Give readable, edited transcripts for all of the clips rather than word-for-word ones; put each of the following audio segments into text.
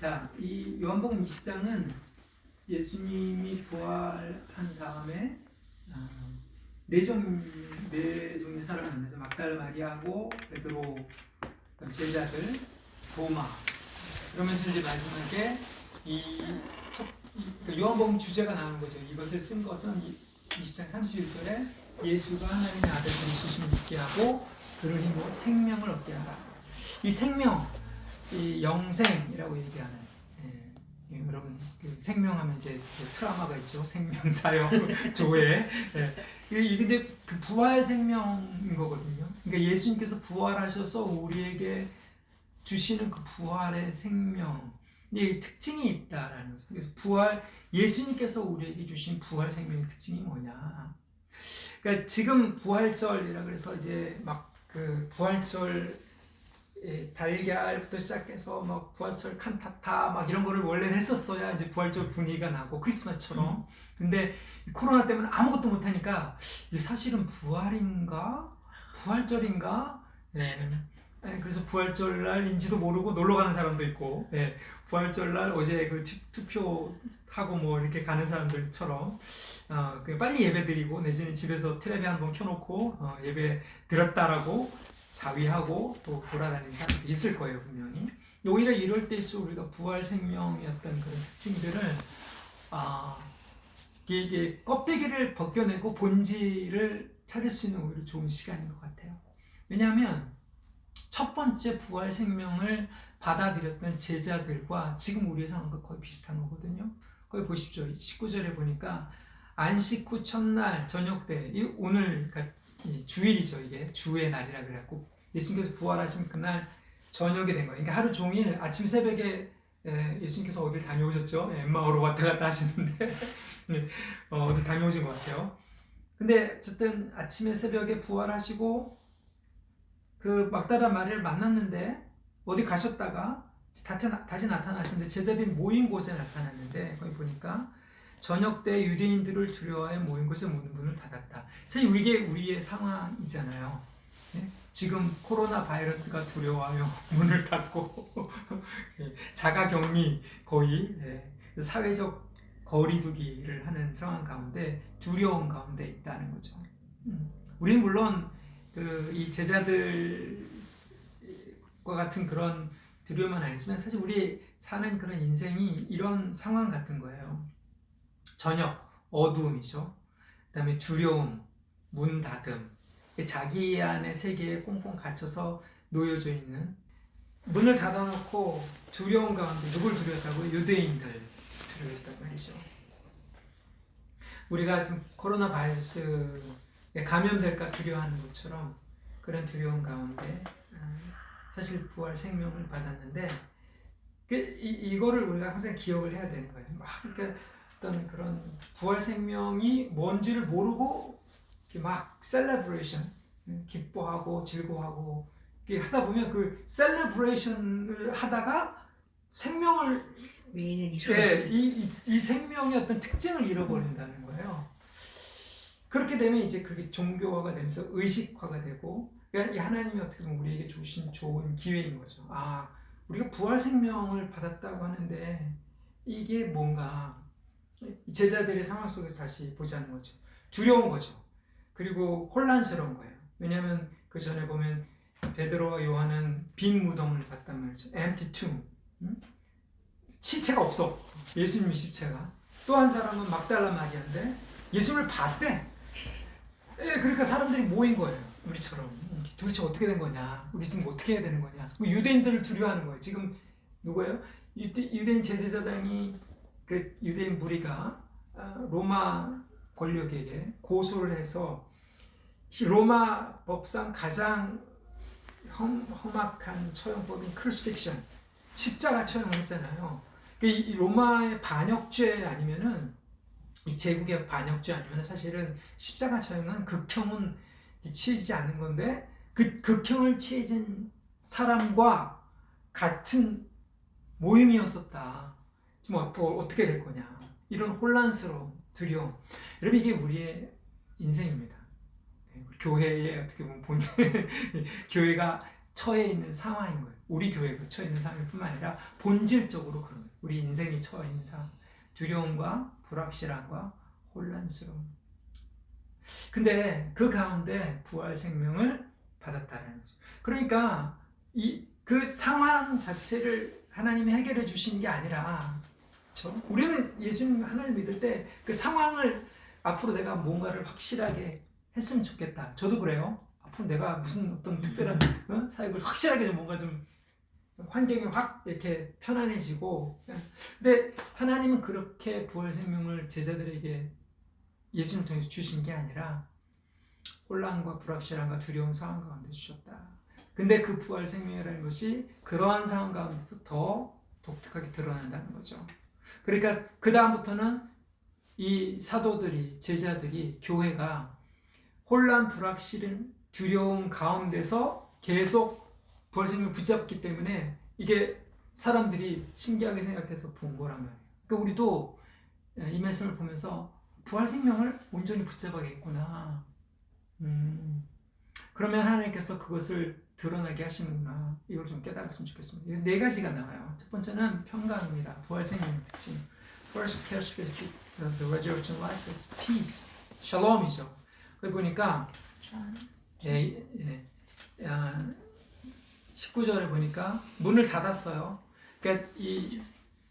자, 이 요한복음 20장은 예수님이 부활한 다음에 네 종의 사람을 만나죠. 막달라 마리아하고 베드로, 제자들, 도마. 그러면서 이제 마지막에 요한복음 주제가 나오는 거죠. 이것을 쓴 것은 20장 31절에 예수가 하나님의 아들 되시심을 믿게 하고 그를 힘으로 생명을 얻게 하라. 이 생명, 이 영생이라고 얘기하는, 여러분 그 생명하면 이제 그 트라우마가 있죠. 생명사역 조회. 근데 그 부활 생명인 거거든요. 그러니까 예수님께서 부활하셔서 우리에게 주시는 그 부활의 생명, 이 특징이 있다라는 거죠. 그래서 예수님께서 우리에게 주신 부활 생명의 특징이 뭐냐? 그러니까 지금 부활절이라 그래서 이제 막 그 부활절 달걀부터 시작해서 막 부활절 칸타타 막 이런 거를 원래는 했었어야 이제 부활절 분위기가 나고 크리스마스처럼. 근데 코로나 때문에 아무것도 못 하니까 이게 사실은 부활인가? 부활절인가? 그래서 부활절날인지도 모르고 놀러 가는 사람도 있고, 부활절날 어제 그 투표하고 뭐 이렇게 가는 사람들처럼 빨리 예배 드리고 내지는 집에서 텔레비 한번 켜놓고 예배 드렸다라고 자위하고 또 돌아다니는 사람도 있을 거예요, 분명히. 오히려 이럴 때일수록 우리가 부활 생명이었던 그런 특징들을 이게 껍데기를 벗겨내고 본질을 찾을 수 있는 오히려 좋은 시간인 것 같아요. 왜냐하면 첫 번째 부활 생명을 받아들였던 제자들과 지금 우리의 상황과 거의 비슷한 거거든요. 거기 보십시오. 19절에 보니까 안식 후 첫날 저녁 때, 오늘 그러니까 주일이죠. 이게 주의 날이라 그래갖고 예수님께서 부활하신 그날 저녁이 된 거예요. 그러니까 하루 종일 아침 새벽에 예수님께서 어딜 다녀오셨죠? 엠마오로 왔다 갔다 하시는데 어딜 다녀오신 것 같아요. 근데 어쨌든 아침에 새벽에 부활하시고 그 막달라 마리아를 만났는데 어디 가셨다가 다시 나타나시는데 제자들이 모인 곳에 나타났는데 거기 보니까 저녁 때 유대인들을 두려워해 모인 곳에 문을 닫았다. 사실 이게 우리의 상황이잖아요. 지금 코로나 바이러스가 두려워하며 문을 닫고 자가격리 거의 사회적 거리두기를 하는 상황 가운데 두려움 가운데 있다는 거죠. 우리는 물론 이 제자들과 같은 그런 두려움은 아니지만 사실 우리 사는 그런 인생이 이런 상황 같은 거예요. 저녁, 어두움이죠. 그 다음에 두려움, 문 닫음, 자기 안의 세계에 꽁꽁 갇혀서 놓여져 있는, 문을 닫아놓고 두려움 가운데 누굴 두려웠다고요? 유대인들 두려웠단 말이죠. 우리가 지금 코로나 바이러스에 감염될까 두려워하는 것처럼 그런 두려움 가운데 사실 부활 생명을 받았는데 이거를 우리가 항상 기억을 해야 되는 거예요. 그러니까 어떤 그런 부활 생명이 뭔지를 모르고 막 셀레브레이션, 기뻐하고 즐거워하고 하다 보면 그 셀레브레이션을 하다가 생명을 이 생명의 어떤 특징을 잃어버린다는 거예요. 그렇게 되면 이제 그게 종교화가 되면서 의식화가 되고, 이 하나님이 어떻게 보면 우리에게 주신 좋은 기회인 거죠. 우리가 부활 생명을 받았다고 하는데 이게 뭔가 제자들의 상황 속에서 다시 보자는 거죠. 두려운 거죠. 그리고 혼란스러운 거예요. 왜냐하면 그 전에 보면 베드로와 요한은 빈 무덤을 봤단 말이죠. empty tomb. 시체가 없어. 예수님의 시체가. 또 한 사람은 막달라 마리아인데 예수님을 봤대. 그러니까 사람들이 모인 거예요. 우리처럼. 도대체 어떻게 된 거냐? 우리 지금 어떻게 해야 되는 거냐? 유대인들을 두려워하는 거예요. 지금 누구예요? 유대인 제사장이 그 유대인 무리가 로마 권력에게 고소를 해서 로마 법상 가장 험악한 처형법인 크루시픽션, 십자가 처형을 했잖아요. 이 로마의 반역죄 아니면은 이 제국의 반역죄 아니면 사실은 십자가 처형은 극형은 취해지지 않는 건데 그 극형을 취해진 사람과 같은 모임이었었다. 지금 앞으로 어떻게 될 거냐. 이런 혼란스러움, 두려움. 여러분 이게 우리의 인생입니다. 교회에 어떻게 보면 교회가 처해 있는 상황인 거예요. 우리 교회가 처해 있는 상황일 뿐만 아니라 본질적으로 그런 거예요. 우리 인생이 처해 있는 상황. 두려움과 불확실함과 혼란스러움. 근데 그 가운데 부활 생명을 받았다는 거죠. 그러니까 그 상황 자체를 하나님이 해결해 주시는 게 아니라, 그렇죠? 우리는 예수님 하나님 믿을 때 그 상황을 앞으로 내가 뭔가를 확실하게 했으면 좋겠다. 저도 그래요. 앞으로 내가 무슨 어떤 특별한 사역을 확실하게 좀 뭔가 좀 환경이 확 이렇게 편안해지고. 근데 하나님은 그렇게 부활 생명을 제자들에게 예수님을 통해서 주신 게 아니라 혼란과 불확실함과 두려운 상황 가운데 주셨다. 근데 그 부활 생명이라는 것이 그러한 상황 가운데서 더 독특하게 드러난다는 거죠. 그러니까 그 다음부터는 이 사도들이, 제자들이, 교회가 혼란, 불확실은 두려움 가운데서 계속 부활 생명을 붙잡기 때문에 이게 사람들이 신기하게 생각해서 본 거란 말이에요. 그러니까 우리도 이 말씀을 보면서 부활 생명을 온전히 붙잡아야겠구나. 그러면 하나님께서 그것을 드러나게 하시는구나. 이걸 좀 깨달았으면 좋겠습니다. 그래서 4가지가 나와요. 첫 번째는 평강입니다. 부활 생명의 특징. First characteristic of the resurrection life is peace. 샬롬이죠. 거기 보니까 19절에 보니까 문을 닫았어요. 그러니까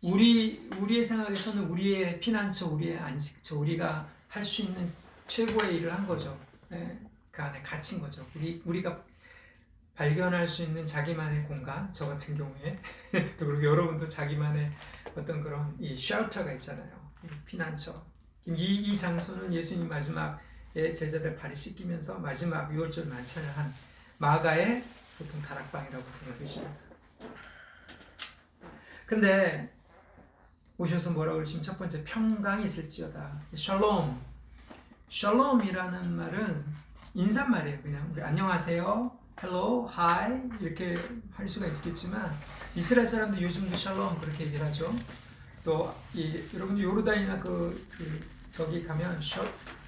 우리의 생각에서는 우리의 피난처, 우리의 안식처, 우리가 할 수 있는 최고의 일을 한 거죠. 그 안에 갇힌 거죠. 우리가 발견할 수 있는 자기만의 공간, 저 같은 경우에 또 그리고 여러분도 자기만의 어떤 그런 이 쉘터가 있잖아요. 피난처. 이 장소는 예수님 마지막에 제자들 발이 씻기면서 마지막 유월절 만찬을 한 마가의 보통 다락방이라고 부르는 것입니다. 근데 오셔서 뭐라고 그러시면 첫 번째 평강이 있을지어다. 샬롬. 샬롬이라는 말은 인사말이에요. 그냥 우리 안녕하세요, hello, hi 이렇게 할 수가 있겠지만 이스라엘 사람들 요즘도 샬롬 그렇게 얘기를 하죠. 또 여러분 요르단이나 저기 가면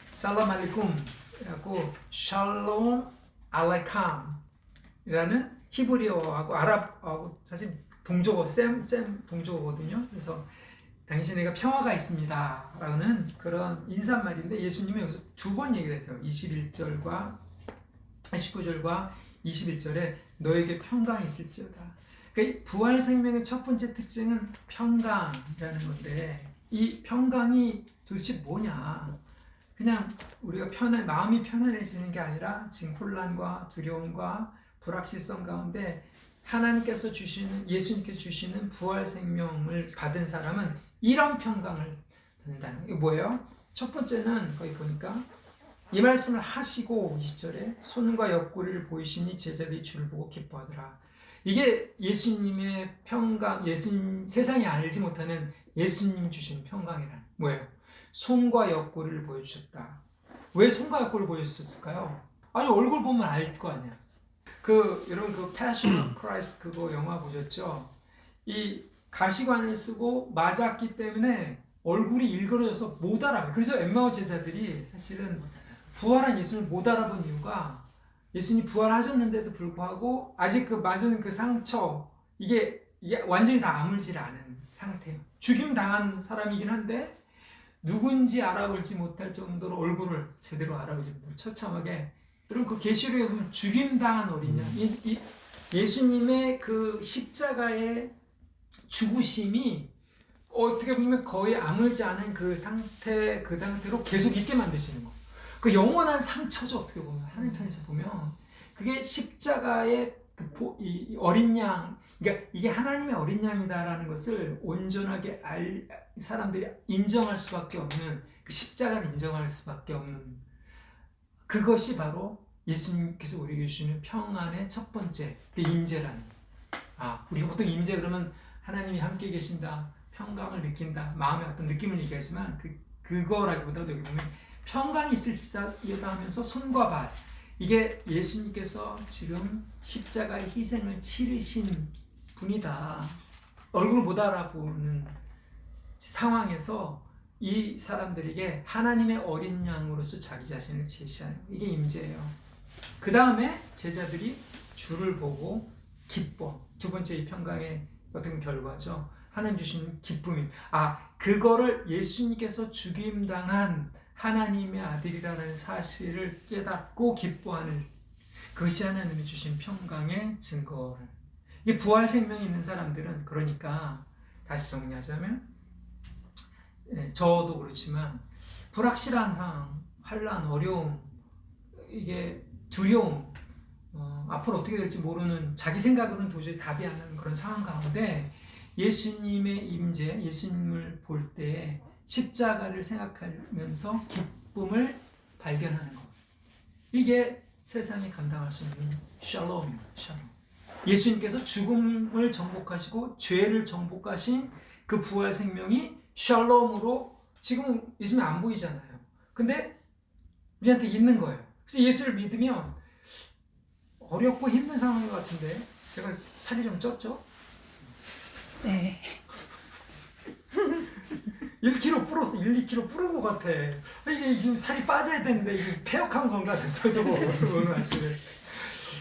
살람 알리쿰 라고 샬롬 알라이캄이라는 히브리어하고 아랍하고 사실 동조어, 셈 동조어거든요. 그래서 당신에게 평화가 있습니다 라는 그런 인사말인데 예수님이 여기서 2번 얘기를 했어요. 19절과 21절에 너에게 평강이 있을지어다. 그러니까 부활 생명의 첫 번째 특징은 평강이라는 건데, 이 평강이 도대체 뭐냐? 그냥 우리가 마음이 편안해지는 게 아니라 지금 혼란과 두려움과 불확실성 가운데 하나님께서 주시는, 예수님께서 주시는 부활 생명을 받은 사람은 이런 평강을 받는다는 게 뭐예요? 첫 번째는 거기 보니까 이 말씀을 하시고 20절에 손과 옆구리를 보이시니 제자들이 주를 보고 기뻐하더라. 이게 예수님의 평강, 세상이 알지 못하는 예수님 주신 평강이란 뭐예요? 손과 옆구리를 보여주셨다. 왜 손과 옆구리를 보여주셨을까요? 아니 얼굴 보면 알 거 아니야. 여러분 Passion of Christ 그거 영화 보셨죠? 이 가시관을 쓰고 맞았기 때문에 얼굴이 일그러져서 못 알아봐요. 그래서 엠마오 제자들이 사실은 부활한 예수님을 못 알아본 이유가 예수님이 부활하셨는데도 불구하고 아직 그 맞은 그 상처 이게 완전히 다 아물질 않은 상태예요. 죽임 당한 사람이긴 한데 누군지 알아보지 못할 정도로 얼굴을 제대로 알아보지 못하고 처참하게. 그럼 그 계시록에 보면 죽임당한 어린 양, 예수님의 그 십자가의 죽으심이 어떻게 보면 거의 아물지 않은 그 상태로 계속 있게 만드시는 거. 그 영원한 상처죠. 어떻게 보면 하나님 편에서 보면 그게 십자가의 이 어린 양, 그러니까 이게 하나님의 어린 양이다라는 것을 온전하게 사람들이 인정할 수밖에 없는, 그 십자가를 인정할 수밖에 없는, 그것이 바로 예수님께서 우리에게 주시는 평안의 첫 번째 임재라는. 우리가 보통 임재 그러면 하나님이 함께 계신다, 평강을 느낀다, 마음의 어떤 느낌을 얘기하지만 그거라기보다도 여기 보면 평강이 있을지어다 하면서 손과 발, 이게 예수님께서 지금 십자가의 희생을 치르신 분이다. 얼굴을 못 알아보는 상황에서 이 사람들에게 하나님의 어린 양으로서 자기 자신을 제시하는, 이게 임재예요. 그 다음에 제자들이 주를 보고 기뻐. 두 번째 이 평강의 어떤 결과죠. 하나님 주신 기쁨이, 그거를 예수님께서 죽임당한 하나님의 아들이라는 사실을 깨닫고 기뻐하는, 그것이 하나님이 주신 평강의 증거를. 이 부활 생명이 있는 사람들은, 그러니까 다시 정리하자면, 저도 그렇지만 불확실한 상황, 환난, 어려움, 이게 두려움, 앞으로 어떻게 될지 모르는, 자기 생각으로는 도저히 답이 안 나는 그런 상황 가운데 예수님의 임재, 예수님을 볼 때 십자가를 생각하면서 기쁨을 발견하는 것, 이게 세상이 감당할 수 없는 샬롬입니다. 샬롬. 예수님께서 죽음을 정복하시고 죄를 정복하신 그 부활 생명이 샬롬으로, 지금 예수님이 안 보이잖아요. 근데 우리한테 있는 거예요. 그래서 예수를 믿으면, 어렵고 힘든 상황인 것 같은데 제가 살이 좀 쪘죠? 네. 1kg 불었어. 2kg 부른 것 같아. 이게 지금 살이 빠져야 되는데 이게 폐역한 건가 싶어서 오늘 아침에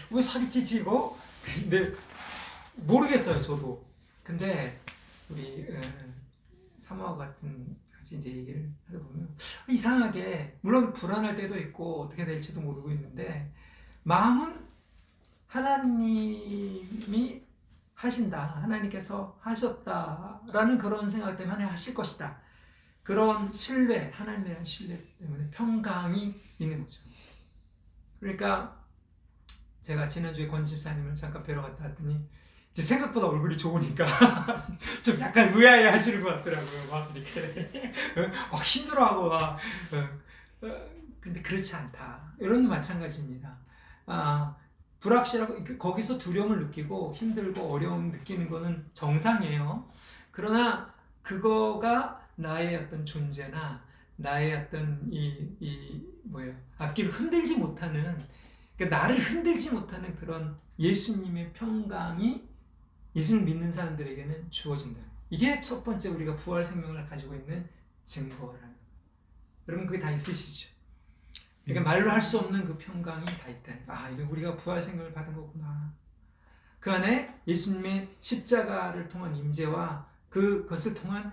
왜 살이 찌지고? 근데 모르겠어요, 저도. 근데 우리 사모와 같이 이제 얘기를 하다 보면 이상하게, 물론 불안할 때도 있고 어떻게 될지도 모르고 있는데 마음은 하나님이 하신다, 하나님께서 하셨다라는 그런 생각 때문에 하나님 하실 것이다, 그런 신뢰, 하나님에 대한 신뢰 때문에 평강이 있는 거죠. 그러니까 제가 지난주에 권 집사님을 잠깐 뵈러 갔다 왔더니 이제 생각보다 얼굴이 좋으니까 좀 약간 의아해 하시는 것 같더라고요. 막 이렇게 막 힘들어하고 막 근데 그렇지 않다. 이런 마찬가지입니다. 불확실하고 거기서 두려움을 느끼고 힘들고 어려움 느끼는 거는 정상이에요. 그러나 그거가 나의 어떤 존재나 나의 어떤 앞길을 흔들지 못하는, 그러니까 나를 흔들지 못하는 그런 예수님의 평강이 예수를 믿는 사람들에게는 주어진다. 이게 첫 번째 우리가 부활 생명을 가지고 있는 증거라는 거예요. 여러분 그게 다 있으시죠? 그러니까 말로 할 수 없는 그 평강이 다 있다. 이게 우리가 부활 생명을 받은 거구나. 그 안에 예수님의 십자가를 통한 임재와 그것을 통한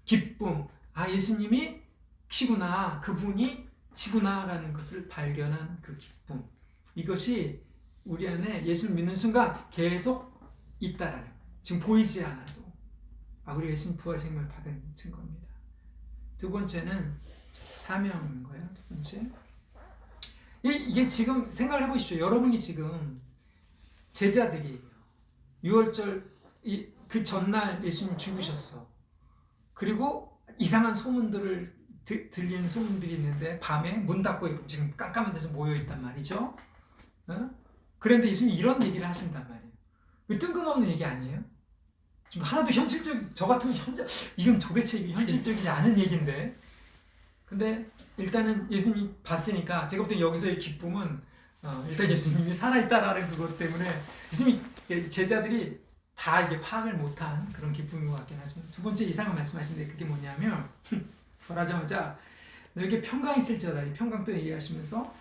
기쁨, 예수님이 시구나, 그분이 시구나라는 것을 발견한 그 기쁨, 이것이 우리 안에 예수를 믿는 순간 계속 있다라는 거예요. 지금 보이지 않아도 우리가 예수님 부활 생명을 받은 증거입니다. 두 번째는 사명인 거예요. 두 번째, 이게 지금 생각을 해보십시오. 여러분이 지금 제자들이에요. 6월절 그 전날 예수님 죽으셨어. 그리고 이상한 소문들을 들리는 소문들이 있는데 밤에 문 닫고 지금 깜깜한 데서 모여있단 말이죠. 그런데 예수님이 이런 얘기를 하신단 말이에요. 뜬금없는 얘기 아니에요? 좀 하나도 저 같으면 이건 도대체 현실적이지 않은 얘기인데. 근데 일단은 예수님이 봤으니까, 제가 볼 때 여기서의 기쁨은 일단 예수님이 살아있다라는 그것 때문에 예수님이, 제자들이 다 이게 파악을 못한 그런 기쁨인 것 같긴 하지만, 두 번째 이상한 말씀하시는데 그게 뭐냐면 말하자마자 너에게 평강이 있을지어다, 이 평강 또 얘기하시면서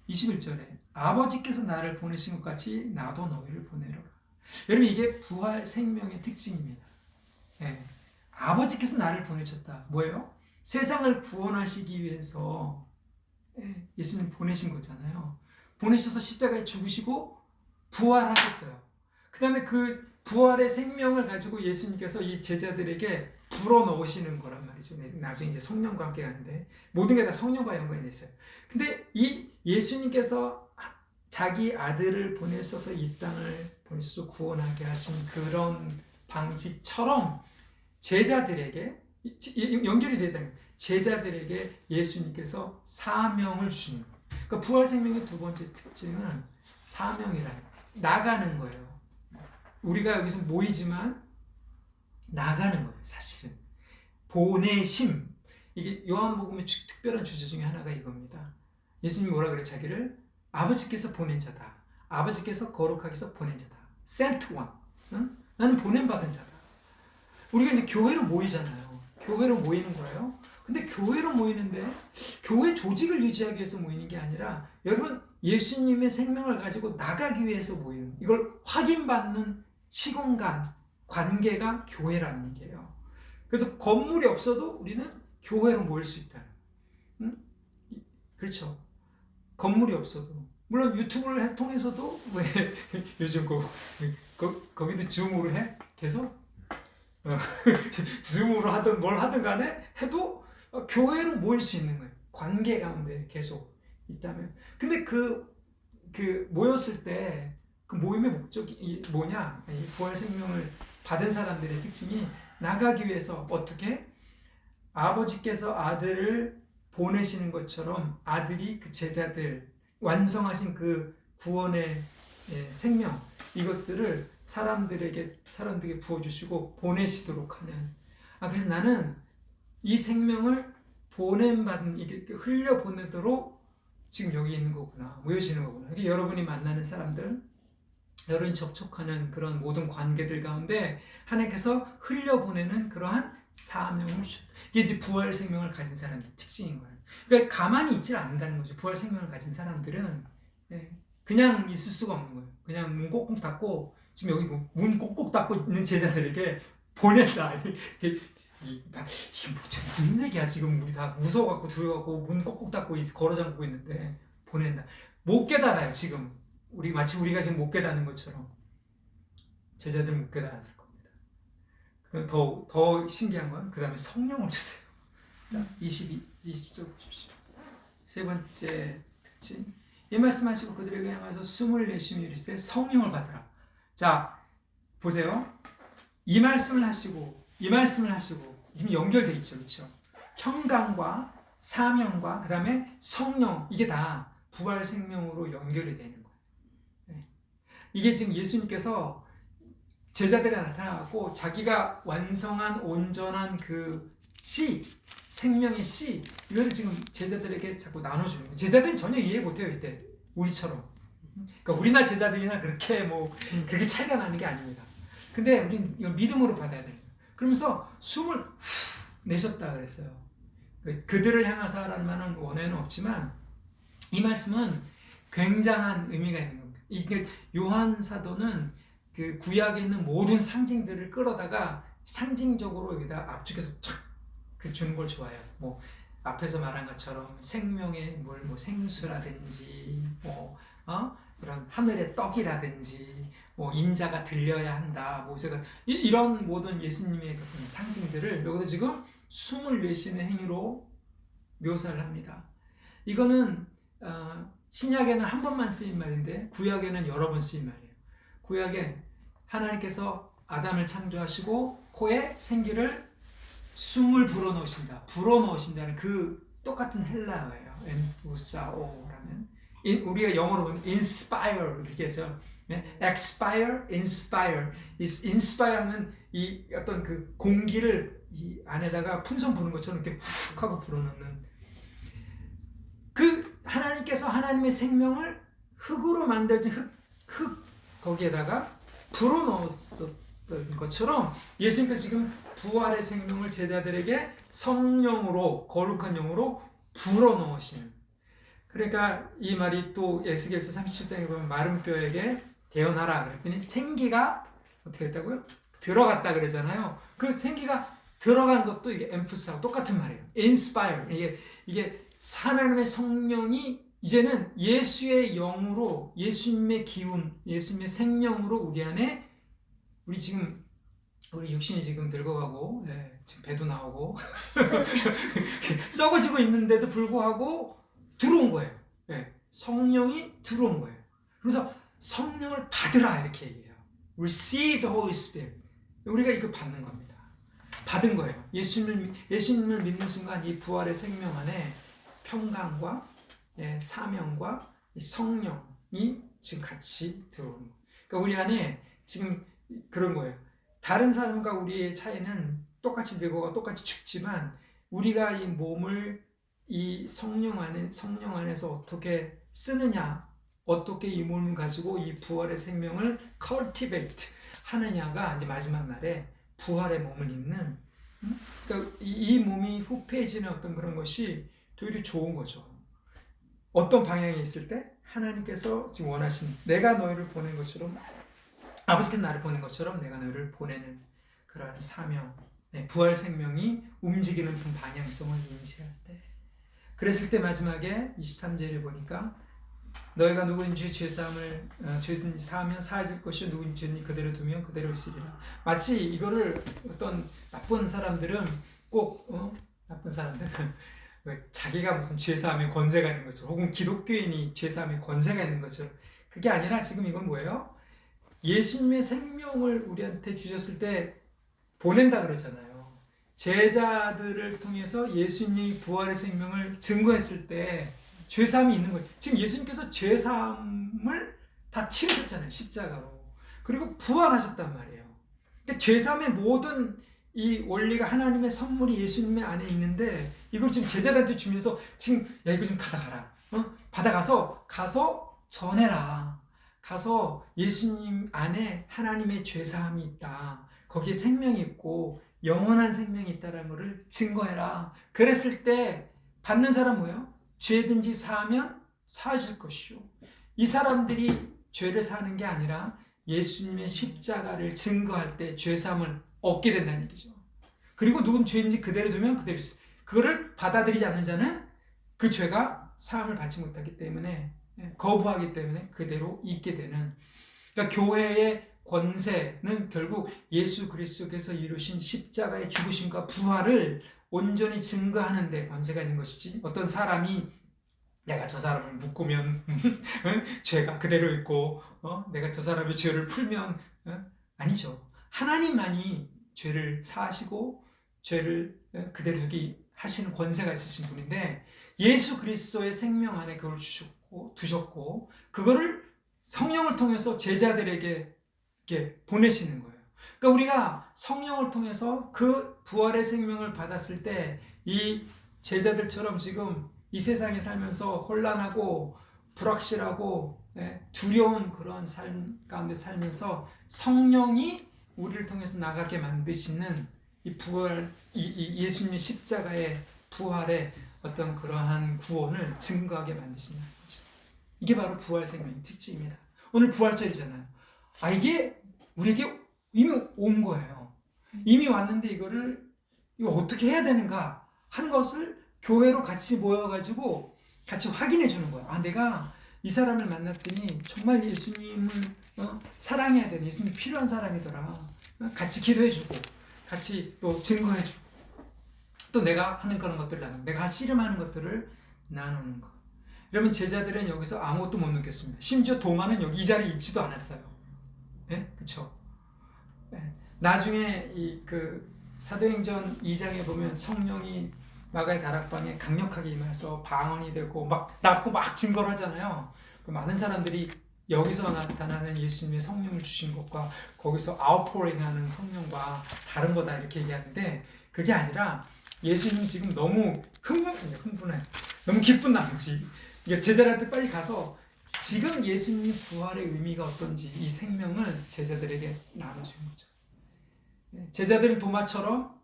21절에 아버지께서 나를 보내신 것 같이 나도 너희를 보내려라. 여러분 이게 부활 생명의 특징입니다. 아버지께서 나를 보내셨다. 뭐예요? 세상을 구원하시기 위해서 예수님 보내신 거잖아요. 보내셔서 십자가에 죽으시고 부활하셨어요. 그 다음에 그 부활의 생명을 가지고 예수님께서 이 제자들에게 불어넣으시는 거란 말이죠. 나중에 이제 성령과 함께 가는데 모든 게 다 성령과 연관이 있어요. 근데 이 예수님께서 자기 아들을 보내셔서 이 땅을 보내셔서 구원하게 하신 그런 방식처럼 제자들에게 연결이 되다는, 제자들에게 예수님께서 사명을 주시는 거예요. 그러니까 부활 생명의 두 번째 특징은 사명이라는, 나가는 거예요. 우리가 여기서 모이지만 나가는 거예요. 사실은 보내심, 이게 요한복음의 특별한 주제 중에 하나가 이겁니다. 예수님이 뭐라 그래? 자기를 아버지께서 보낸 자다, 아버지께서 거룩하게 해서 보낸 자다, sent one. 나는 보냄받은 자다. 우리가 이제 교회로 모이잖아요. 교회로 모이는 거예요. 근데 교회로 모이는데 교회 조직을 유지하기 위해서 모이는 게 아니라, 여러분 예수님의 생명을 가지고 나가기 위해서 모이는, 이걸 확인받는 시공간, 관계가 교회라는 얘기예요. 그래서 건물이 없어도 우리는 교회로 모일 수 있다. 응? 그렇죠. 건물이 없어도. 물론 유튜브를 통해서도 왜 요즘 거기도 줌으로 해? 계속? 줌으로 하든 뭘 하든 간에 해도 교회로 모일 수 있는 거예요. 관계 가운데 계속 있다면. 근데 그 모였을 때 그 모임의 목적이 뭐냐? 이 부활 생명을 받은 사람들의 특징이 나가기 위해서 어떻게? 아버지께서 아들을 보내시는 것처럼 아들이 그 제자들 완성하신 그 구원의 생명, 이것들을 사람들에게 부어주시고 보내시도록 하는. 그래서 나는 이 생명을 보냄받은, 이게 흘려보내도록 지금 여기 있는 거구나, 모여지는 거구나. 이게 여러분이 만나는 사람들, 여러분이 접촉하는 그런 모든 관계들 가운데 하나님께서 흘려보내는 그러한 사명을 이게 이제 부활 생명을 가진 사람들의 특징인 거예요. 그러니까 가만히 있질 않는다는 거죠. 부활 생명을 가진 사람들은 그냥 있을 수가 없는 거예요. 그냥 문 꼭꼭 닫고, 지금 여기 문 꼭꼭 닫고 있는 제자들에게 보낸다. 이게 무슨 얘기야? 지금 우리 다 무서워갖고 두려워갖고 문 꼭꼭 닫고 걸어 잠그고 있는데 보낸다. 못 깨달아요. 지금 마치 우리가 지금 못 깨닫는 것처럼 제자들은 못 깨달았을 겁니다. 그럼 더 신기한 건 그 다음에 성령을 주세요. 자, 20절 보십시오. 세 번째 특징. 이 말씀하시고 그들에게 향하여서 숨을 내쉬며 이르시되 성령을 받으라. 자, 보세요. 이 말씀을 하시고 지금 연결되어 있죠. 그렇죠? 평강과 사명과 그 다음에 성령, 이게 다 부활 생명으로 연결이 되는 거예요. 이게 지금 예수님께서 제자들에 나타나고 자기가 완성한 온전한 그 생명의 씨, 이걸 지금 제자들에게 자꾸 나눠주는 거예요. 제자들은 전혀 이해 못해요. 이때 우리처럼. 그러니까 우리나라 제자들이나 그렇게 그렇게 차이가 나는 게 아닙니다. 근데 우리는 이걸 믿음으로 받아야 돼요. 그러면서 숨을 내셨다 그랬어요. 그들을 향하사라는 말은 원어에는 없지만 이 말씀은 굉장한 의미가 있는 겁니다. 이게 요한 사도는 그 구약에 있는 모든 상징들을 끌어다가 상징적으로 여기다 압축해서 촥 주는 걸 좋아해요. 앞에서 말한 것처럼 생명의 물, 생수라든지, 그런 하늘의 떡이라든지, 인자가 들려야 한다, 모세가, 이런 모든 예수님의 그런 상징들을 여기서 지금 숨을 내쉬는 행위로 묘사를 합니다. 이거는 신약에는 한 번만 쓰인 말인데 구약에는 여러 번 쓰인 말이에요. 구약에 하나님께서 아담을 창조하시고 코에 생기를 숨을 불어넣으신다는 그 똑같은 헬라어예요. 엠푸사오라면, 우리가 영어로 보면 inspire 이렇게 해서 expire, inspire. inspire 하면 이 어떤 그 공기를 이 안에다가 풍선 부는 것처럼 이렇게 훅 하고 불어넣는, 그 하나님께서 하나님의 생명을 흙으로 만들어진 흙 거기에다가 불어넣었던 것처럼 예수님께서 지금 부활의 생명을 제자들에게 성령으로, 거룩한 영으로 불어넣으시는. 그러니까 이 말이 또 에스겔서 37장에 보면 마른 뼈에게 대언하라 그랬더니 생기가 어떻게 했다고요? 들어갔다 그러잖아요. 그 생기가 들어간 것도 이게 엠프스하고 똑같은 말이에요. inspire. 이게 하나님의 성령이 이제는 예수의 영으로, 예수님의 기운, 예수님의 생명으로 우리 안에, 우리 육신이 지금 늙어가고, 지금 배도 나오고 썩어지고 있는데도 불구하고 들어온 거예요. 성령이 들어온 거예요. 그래서 성령을 받으라 이렇게 얘기해요. Receive the Holy Spirit. 우리가 이거 받는 겁니다. 받은 거예요. 예수님을 믿는 순간 이 부활의 생명 안에 평강과 사명과 성령이 지금 같이 들어오는 거예요. 그러니까 우리 안에 지금 그런 거예요. 다른 사람과 우리의 차이는 똑같이 늙어가 똑같이 죽지만 우리가 이 몸을 이 성령 안에서 어떻게 쓰느냐, 어떻게 이 몸을 가지고 이 부활의 생명을 cultivate 하느냐가 이제 마지막 날에 부활의 몸을 입는, 그러니까 이 몸이 후패해지는 어떤 그런 것이 되게 좋은 거죠. 어떤 방향에 있을 때? 하나님께서 지금 원하신 내가 너희를 보낸 것처럼 아버지께서 나를 보낸 것처럼 내가 너희를 보내는 그러한 사명, 부활 생명이 움직이는 그 방향성을 인지할 때, 그랬을 때 마지막에 23절에 보니까 너희가 누구인지 죄사함을 죄든지 사하면 사해질 것이요 누구인지 죄는 그대로 두면 그대로 있으리라. 마치 이거를 어떤 나쁜 사람들은 꼭 나쁜 사람들은 자기가 무슨 죄사함에 권세가 있는 것처럼, 혹은 기독교인이 죄사함에 권세가 있는 것처럼, 그게 아니라 지금 이건 뭐예요? 예수님의 생명을 우리한테 주셨을 때 보낸다 그러잖아요. 제자들을 통해서 예수님의 부활의 생명을 증거했을 때 죄사함이 있는 거예요. 지금 예수님께서 죄사함을 다 치르셨잖아요, 십자가로. 그리고 부활하셨단 말이에요. 그러니까 죄사함의 모든 이 원리가 하나님의 선물이 예수님의 안에 있는데, 이걸 지금 제자들한테 주면서 지금 야 이거 좀 받아가라, 가서 전해라. 가서 예수님 안에 하나님의 죄사함이 있다, 거기에 생명이 있고 영원한 생명이 있다는 것을 증거해라. 그랬을 때 받는 사람 뭐예요? 죄든지 사하면 사하실 것이요. 이 사람들이 죄를 사는 게 아니라 예수님의 십자가를 증거할 때 죄사함을 얻게 된다는 얘기죠. 그리고 누군 죄인지 그대로 두면 그대로 있어요. 그거를 받아들이지 않는 자는 그 죄가 사함을 받지 못하기 때문에, 거부하기 때문에 그대로 있게 되는, 그러니까 교회의 권세는 결국 예수 그리스도께서 이루신 십자가의 죽으심과 부활을 온전히 증거하는 데 권세가 있는 것이지, 어떤 사람이 내가 저 사람을 묶으면 죄가 그대로 있고 내가 저 사람의 죄를 풀면 아니죠. 하나님만이 죄를 사하시고 죄를 그대로 두게 하시는 권세가 있으신 분인데, 예수 그리스도의 생명 안에 그걸 두셨고 그거를 성령을 통해서 제자들에게 이렇게 보내시는 거예요. 그러니까 우리가 성령을 통해서 그 부활의 생명을 받았을 때 이 제자들처럼 지금 이 세상에 살면서 혼란하고 불확실하고 두려운 그런 삶 가운데 살면서 성령이 우리를 통해서 나가게 만드시는 이 부활, 이 예수님의 십자가의 부활의 어떤 그러한 구원을 증거하게 만드시는 거죠. 이게 바로 부활 생명의 특징입니다. 오늘 부활절이잖아요. 이게 우리에게 이미 온 거예요. 이미 왔는데 이거 어떻게 해야 되는가 하는 것을 교회로 같이 모여가지고 같이 확인해 주는 거예요. 내가 이 사람을 만났더니 정말 예수님을 사랑해야 되는, 예수님이 필요한 사람이더라. 같이 기도해 주고 같이 또 증거해 주고 또 내가 하는 그런 것들을 나누고 내가 씨름하는 것들을 나누는 것. 여러분, 제자들은 여기서 아무것도 못 느꼈습니다. 심지어 도마는 여기 이 자리에 있지도 않았어요. 그쵸? 나중에 사도행전 2장에 보면 성령이 마가의 다락방에 강력하게 임해서 방언이 되고 막 낫고 막 증거를 하잖아요. 많은 사람들이 여기서 나타나는 예수님의 성령을 주신 것과 거기서 아웃포링 하는 성령과 다른 거다 이렇게 얘기하는데, 그게 아니라 예수님이 지금 너무 흥분해. 너무 기쁜 나머지 제자들한테 빨리 가서 지금 예수님의 부활의 의미가 어떤지 이 생명을 제자들에게 나눠준 거죠. 제자들은 도마처럼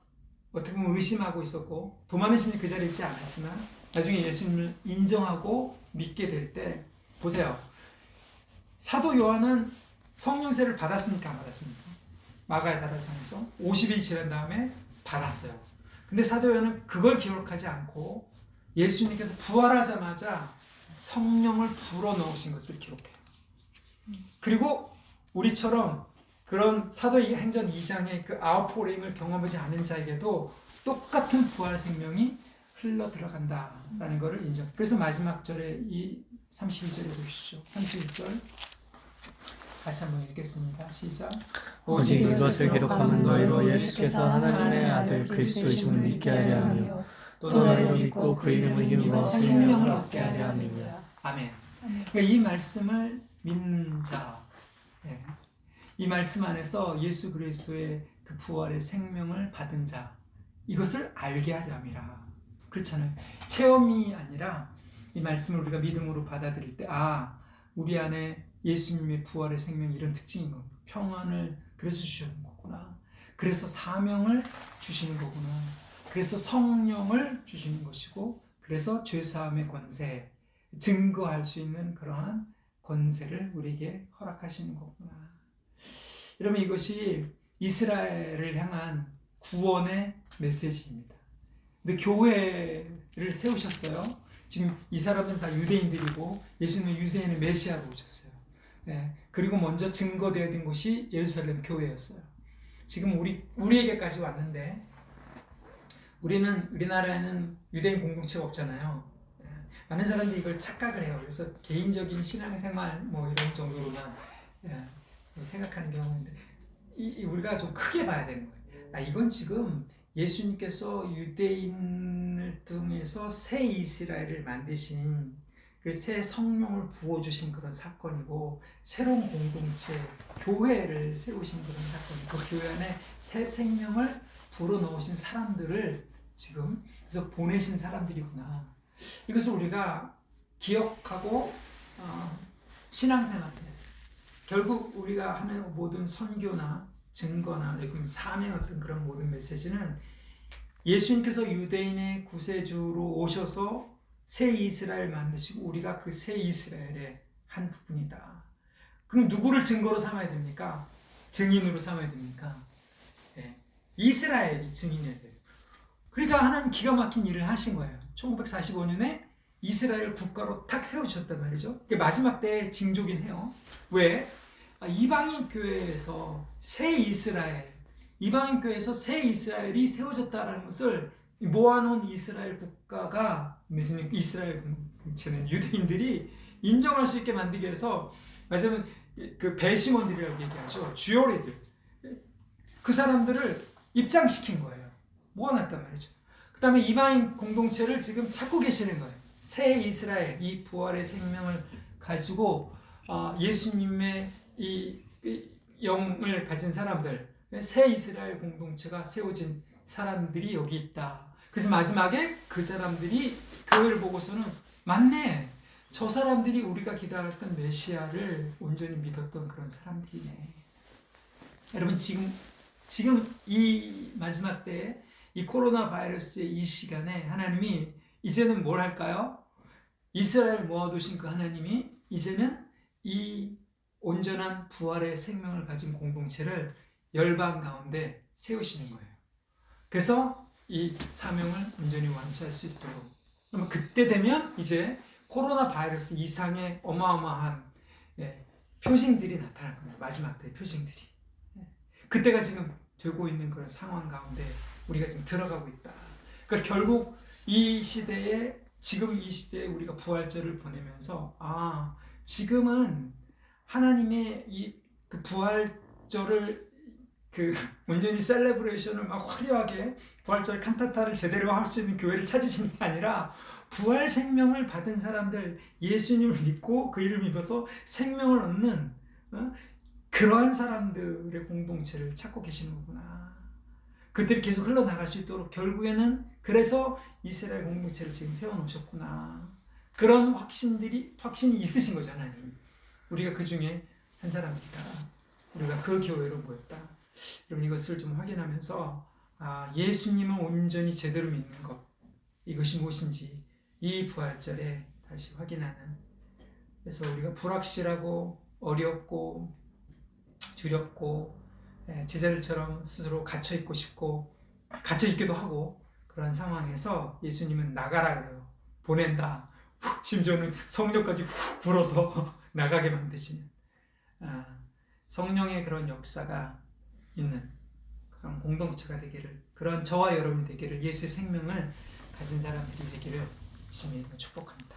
어떻게 보면 의심하고 있었고, 도마는 심지어 그 자리에 있지 않았지만 나중에 예수님을 인정하고 믿게 될 때, 보세요. 사도 요한은 성령세를 받았습니까? 안 받았습니까? 마가의 다락방에서 50일 지난 다음에 받았어요. 근데 사도 요한은 그걸 기록하지 않고 예수님께서 부활하자마자 성령을 불어넣으신 것을 기록해요. 그리고 우리처럼 그런 사도행전 2장의 그 아웃포링을 경험하지 않은 자에게도 똑같은 부활 생명이 흘러 들어간다라는 것을 인정. 그래서 마지막 절에 이 32절에 보시죠. 31절 같이 한번 읽겠습니다. 시작. 오직 이것을 기록하면 너희로 예수께서 하나님의 아들 그리스도이심을 믿게 하려 하며 또 너희로 믿고 그 이름을 힘입어 생명을 얻게 하려 함이니라. 아멘. 그러니까 이 말씀을 믿는 자, 이 말씀 안에서 예수 그리스도의 그 부활의 생명을 받은 자, 이것을 알게 하려 함이라. 그렇잖아요. 체험이 아니라 이 말씀을 우리가 믿음으로 받아들일 때, 우리 안에 예수님의 부활의 생명이 이런 특징인 겁니다. 평안을 그래서 주시는 거구나. 그래서 사명을 주시는 거구나. 그래서 성령을 주시는 것이고, 그래서 죄사함의 권세, 증거할 수 있는 그러한 권세를 우리에게 허락하시는 거구나. 여러분, 이것이 이스라엘을 향한 구원의 메시지입니다. 근데 교회를 세우셨어요. 지금 이 사람들은 다 유대인들이고 예수님은 유대인의 메시아로 오셨어요. 네. 그리고 먼저 증거되어야 된 곳이 예루살렘 교회였어요. 지금 우리에게까지 왔는데, 우리나라에는 유대인 공동체가 없잖아요. 많은 사람들이 이걸 착각을 해요. 그래서 개인적인 신앙생활 이런 정도로만 생각하는 경우가 있는데, 우리가 좀 크게 봐야 되는 거예요. 이건 지금 예수님께서 유대인을 통해서 새 이스라엘을 만드신 그 새 성령을 부어주신 그런 사건이고, 새로운 공동체, 교회를 세우신 그런 사건이고, 그 교회 안에 새 생명을 불어넣으신 사람들을 지금 그래서 보내신 사람들이구나. 이것을 우리가 기억하고 신앙생활 때 결국 우리가 하는 모든 선교나 증거나 삶의 어떤 그런 모든 메시지는 예수님께서 유대인의 구세주로 오셔서 새 이스라엘 만드시고 우리가 그 새 이스라엘의 한 부분이다. 그럼 누구를 증거로 삼아야 됩니까? 증인으로 삼아야 됩니까? 네. 이스라엘이 증인이어야 돼요. 그러니까 하나님 기가 막힌 일을 하신 거예요. 1945년에 이스라엘 국가로 탁 세워주셨단 말이죠. 그게 마지막 때의 징조긴 해요. 왜? 이방인 교회에서 새 이스라엘, 이방인 교회에서 새 이스라엘이 세워졌다는 것을 모아놓은 이스라엘 국가가, 이스라엘 공동체는 유대인들이 인정할 수 있게 만들기 위해서, 말하자면 그 배심원들이라고 얘기하죠. 주요리들. 그 사람들을 입장시킨 거예요. 모아놨단 말이죠. 그 다음에 이방인 공동체를 지금 찾고 계시는 거예요. 새 이스라엘, 이 부활의 생명을 가지고 예수님의 이 영을 가진 사람들, 새 이스라엘 공동체가 세워진 사람들이 여기 있다. 그래서 마지막에 그 사람들이 그걸 보고서는 맞네, 저 사람들이 우리가 기다렸던 메시아를 온전히 믿었던 그런 사람들이네. 여러분, 지금 이 마지막 때에 이 코로나 바이러스의 이 시간에 하나님이 이제는 뭘 할까요? 이스라엘 모아두신 그 하나님이 이제는 이 온전한 부활의 생명을 가진 공동체를 열방 가운데 세우시는 거예요. 그래서 이 사명을 온전히 완수할 수 있도록. 그러면 그때 되면 이제 코로나 바이러스 이상의 어마어마한 표징들이 나타날 겁니다. 마지막 때 표징들이. 그때가 지금 되고 있는 그런 상황 가운데 우리가 지금 들어가고 있다. 그러니까 결국 이 시대에, 지금 이 시대에 우리가 부활절을 보내면서 지금은 하나님의 그 부활절을 온전히 셀레브레이션을 막 화려하게 부활절 칸타타를 제대로 할 수 있는 교회를 찾으시는 게 아니라 부활 생명을 받은 사람들, 예수님을 믿고 그 이름을 믿어서 생명을 얻는 그러한 사람들의 공동체를 찾고 계시는 거구나. 그들이 계속 흘러나갈 수 있도록 결국에는 그래서 이스라엘 공동체를 지금 세워놓으셨구나. 그런 확신이 있으신 거죠, 하나님. 우리가 그 중에 한 사람이다. 우리가 그 교회로 모였다. 여러분, 이것을 좀 확인하면서 예수님을 온전히 제대로 믿는 것, 이것이 무엇인지 이 부활절에 다시 확인하는, 그래서 우리가 불확실하고 어렵고 두렵고 제자들처럼 스스로 갇혀있고 싶고 갇혀있기도 하고 그런 상황에서 예수님은 나가라 그래요. 보낸다. 심지어는 성령까지 훅 불어서 나가게 만드시는 성령의 그런 역사가 있는 그런 공동체가 되기를, 그런 저와 여러분이 되기를, 예수의 생명을 가진 사람들이 되기를 주님으로 축복합니다.